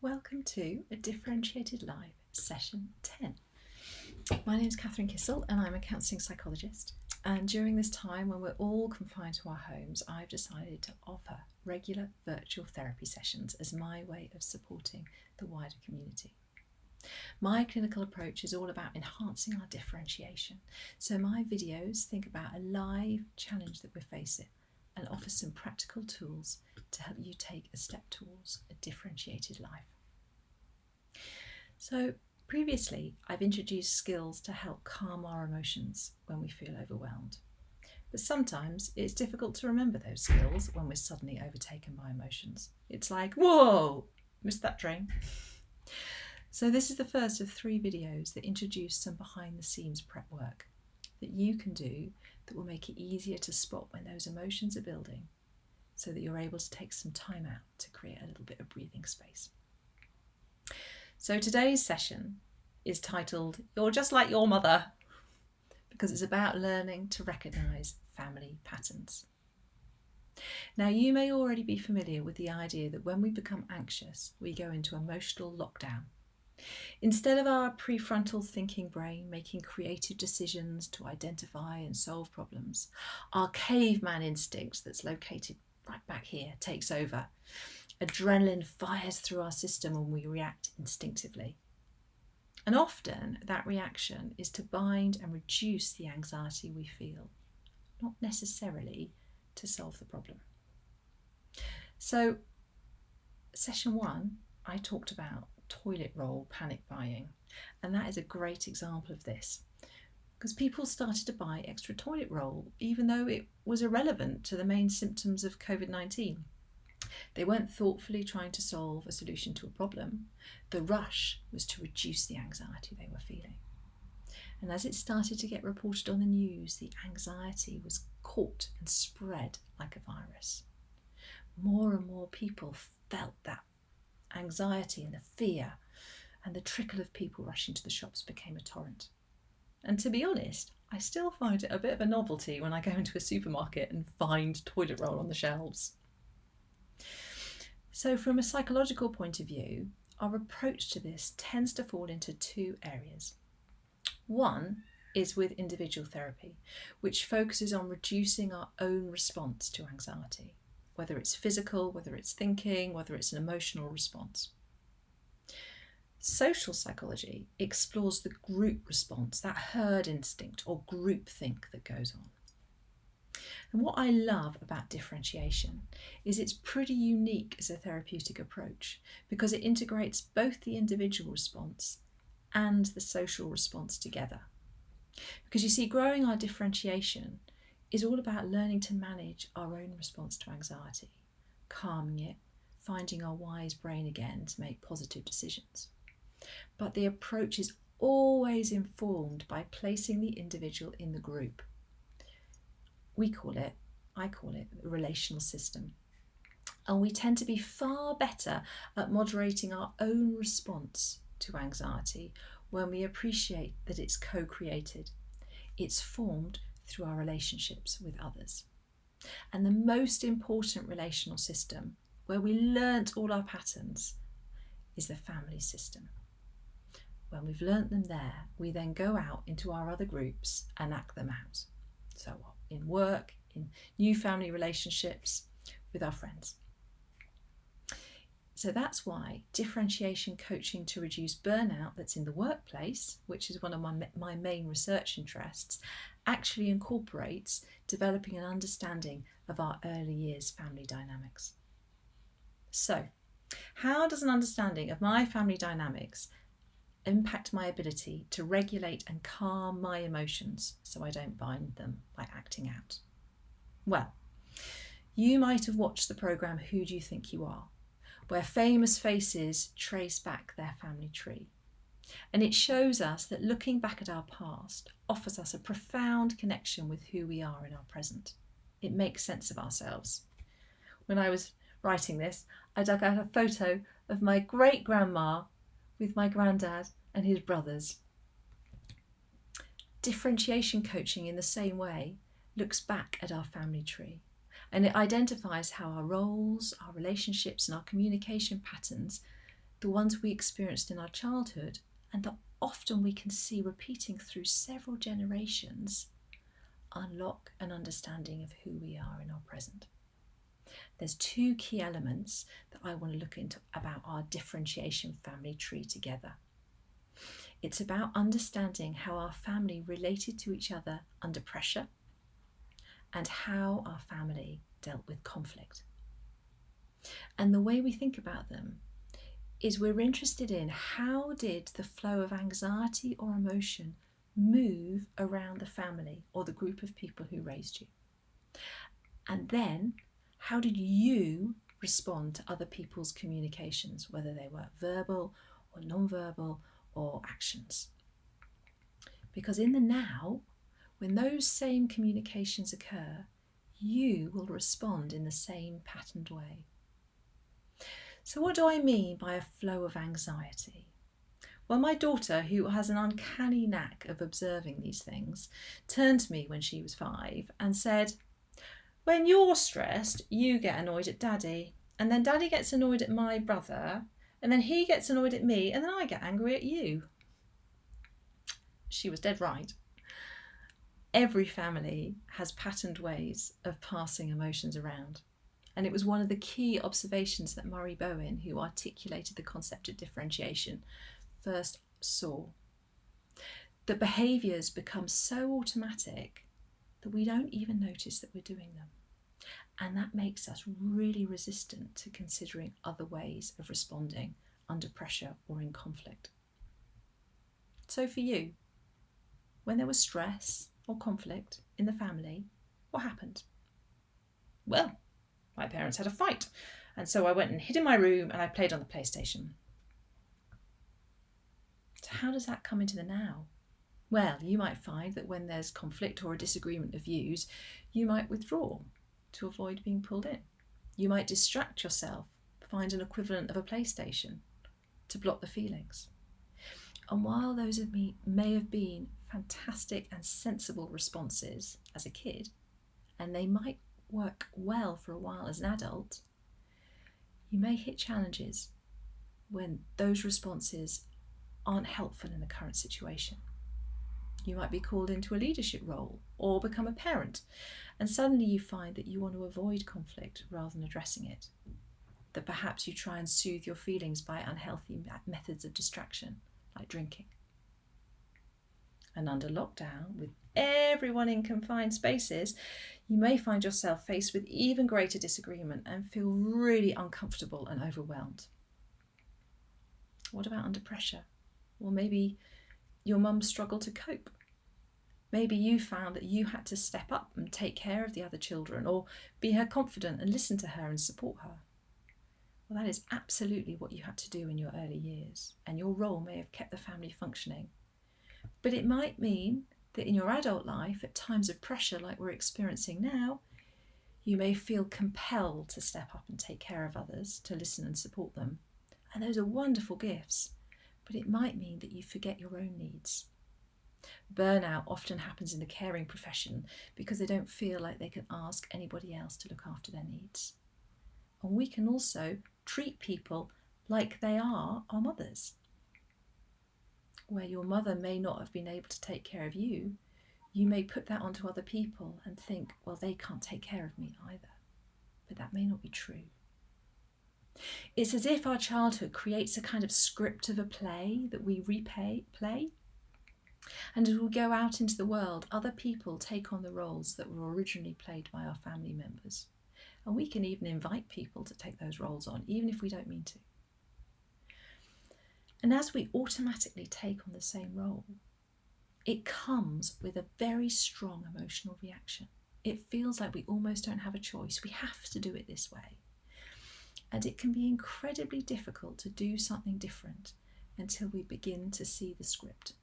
Welcome to A Differentiated Life, Session 10. My name is Catherine Kissel and I'm a counselling psychologist. And during this time when we're all confined to our homes, I've decided to offer regular virtual therapy sessions as my way of supporting the wider community. My clinical approach is all about enhancing our differentiation. So my videos think about a live challenge that we're facing and offer some practical tools to help you take a step towards a differentiated life. So previously, I've introduced skills to help calm our emotions when we feel overwhelmed. But sometimes it's difficult to remember those skills when we're suddenly overtaken by emotions. It's like, whoa, missed that train. So this is the first of 3 videos that introduce some behind the scenes prep work that you can do that will make it easier to spot when those emotions are building so that you're able to take some time out to create a little bit of breathing space. So today's session is titled, You're Just Like Your Mother, because it's about learning to recognise family patterns. Now, you may already be familiar with the idea that when we become anxious, we go into emotional lockdown. Instead of our prefrontal thinking brain making creative decisions to identify and solve problems, our caveman instinct that's located right back here takes over. Adrenaline fires through our system and we react instinctively. And often that reaction is to bind and reduce the anxiety we feel, not necessarily to solve the problem. So, session 1, I talked about toilet roll panic buying, and that is a great example of this because people started to buy extra toilet roll even though it was irrelevant to the main symptoms of COVID-19. They weren't thoughtfully trying to solve a solution to a problem. The rush was to reduce the anxiety they were feeling. And as it started to get reported on the news, the anxiety was caught and spread like a virus. More and more people felt that anxiety and the fear, and the trickle of people rushing to the shops became a torrent. And to be honest, I still find it a bit of a novelty when I go into a supermarket and find toilet roll on the shelves. So from a psychological point of view, our approach to this tends to fall into 2 areas. One is with individual therapy, which focuses on reducing our own response to anxiety, whether it's physical, whether it's thinking, whether it's an emotional response. Social psychology explores the group response, that herd instinct or group think that goes on. And what I love about differentiation is it's pretty unique as a therapeutic approach because it integrates both the individual response and the social response together. Because you see, growing our differentiation is all about learning to manage our own response to anxiety, calming it, finding our wise brain again to make positive decisions. But the approach is always informed by placing the individual in the group. I call it the relational system. And we tend to be far better at moderating our own response to anxiety when we appreciate that it's co-created. It's formed through our relationships with others. And the most important relational system, where we learnt all our patterns, is the family system. When we've learnt them there, we then go out into our other groups and act them out. So in work, in new family relationships, with our friends. So that's why differentiation coaching to reduce burnout that's in the workplace, which is one of my main research interests, actually incorporates developing an understanding of our early years family dynamics. So, how does an understanding of my family dynamics impact my ability to regulate and calm my emotions so I don't bind them by acting out? Well, you might have watched the programme Who Do You Think You Are?, where famous faces trace back their family tree. And it shows us that looking back at our past offers us a profound connection with who we are in our present. It makes sense of ourselves. When I was writing this, I dug out a photo of my great-grandma with my granddad and his brothers. Differentiation coaching, in the same way, looks back at our family tree, and it identifies how our roles, our relationships and our communication patterns the ones we experienced in our childhood, and that often we can see repeating through several generations, unlock an understanding of who we are in our present. There's two key elements that I want to look into about our differentiation family tree together. It's about understanding how our family related to each other under pressure and how our family dealt with conflict. And the way we think about them is we're interested in how did the flow of anxiety or emotion move around the family or the group of people who raised you. And then how did you respond to other people's communications, whether they were verbal or non-verbal or actions? Because in the now, when those same communications occur, you will respond in the same patterned way. So what do I mean by a flow of anxiety? Well, my daughter, who has an uncanny knack of observing these things, turned to me when she was 5 and said, "When you're stressed, you get annoyed at Daddy, and then Daddy gets annoyed at my brother, and then he gets annoyed at me, and then I get angry at you." She was dead right. Every family has patterned ways of passing emotions around. And it was one of the key observations that Murray Bowen, who articulated the concept of differentiation, first saw. That behaviours become so automatic that we don't even notice that we're doing them. And that makes us really resistant to considering other ways of responding under pressure or in conflict. So for you, when there was stress or conflict in the family, what happened? Well, my parents had a fight, and so I went and hid in my room and I played on the PlayStation. So how does that come into the now? Well, you might find that when there's conflict or a disagreement of views, you might withdraw to avoid being pulled in. You might distract yourself, find an equivalent of a PlayStation to block the feelings. And while those of me may have been fantastic and sensible responses as a kid, and they might work well for a while as an adult, you may hit challenges when those responses aren't helpful in the current situation. You might be called into a leadership role or become a parent, and suddenly you find that you want to avoid conflict rather than addressing it. That perhaps you try and soothe your feelings by unhealthy methods of distraction, like drinking. And under lockdown, with everyone in confined spaces, you may find yourself faced with even greater disagreement and feel really uncomfortable and overwhelmed. What about under pressure? Well, maybe your mum struggled to cope. Maybe you found that you had to step up and take care of the other children, or be her confidant and listen to her and support her. Well, that is absolutely what you had to do in your early years, and your role may have kept the family functioning. But it might mean that in your adult life, at times of pressure like we're experiencing now, you may feel compelled to step up and take care of others, to listen and support them. And those are wonderful gifts, but it might mean that you forget your own needs. Burnout often happens in the caring profession because they don't feel like they can ask anybody else to look after their needs. And we can also treat people like they are our mothers. Where your mother may not have been able to take care of you, you may put that onto other people and think, well, they can't take care of me either. But that may not be true. It's as if our childhood creates a kind of script of a play that we play. And as we go out into the world, other people take on the roles that were originally played by our family members. And we can even invite people to take those roles on, even if we don't mean to. And as we automatically take on the same role, it comes with a very strong emotional reaction. It feels like we almost don't have a choice. We have to do it this way. And it can be incredibly difficult to do something different until we begin to see the script.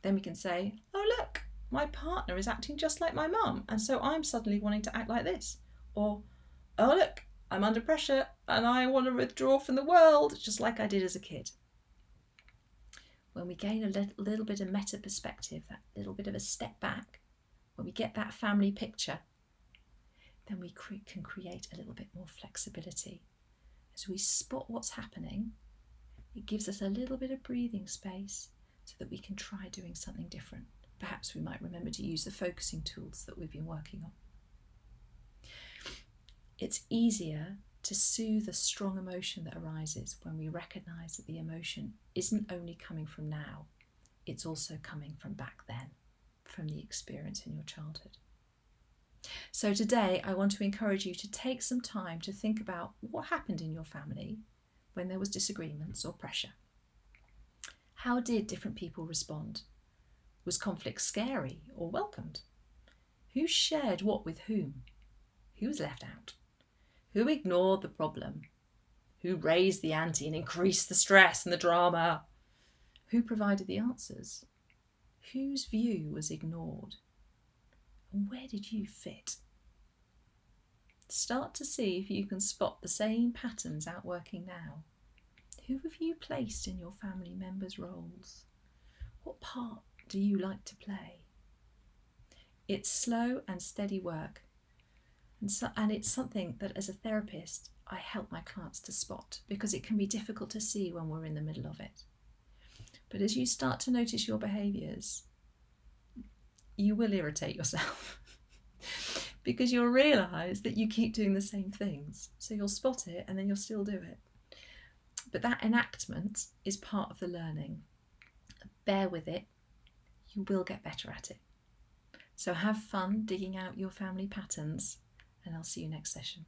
Then we can say, oh look, my partner is acting just like my mum, and so I'm suddenly wanting to act like this. Or, oh look, I'm under pressure and I want to withdraw from the world, just like I did as a kid. When we gain a little bit of meta perspective, that little bit of a step back, when we get that family picture, then we can create a little bit more flexibility as we spot what's happening It gives us a little bit of breathing space so that we can try doing something different. Perhaps we might remember to use the focusing tools that we've been working on. It's easier to soothe a strong emotion that arises when we recognise that the emotion isn't only coming from now, it's also coming from back then, from the experience in your childhood. So today I want to encourage you to take some time to think about what happened in your family when there was disagreements or pressure. How did different people respond? Was conflict scary or welcomed? Who shared what with whom? Who was left out? Who ignored the problem? Who raised the ante and increased the stress and the drama? Who provided the answers? Whose view was ignored? And where did you fit? Start to see if you can spot the same patterns outworking now. Who have you placed in your family members' roles? What part do you like to play? It's slow and steady work, and it's something that as a therapist I help my clients to spot, because it can be difficult to see when we're in the middle of it. But as you start to notice your behaviours, you will irritate yourself because you'll realise that you keep doing the same things. So you'll spot it and then you'll still do it. But that enactment is part of the learning. Bear with it. You will get better at it. So have fun digging out your family patterns, and I'll see you next session.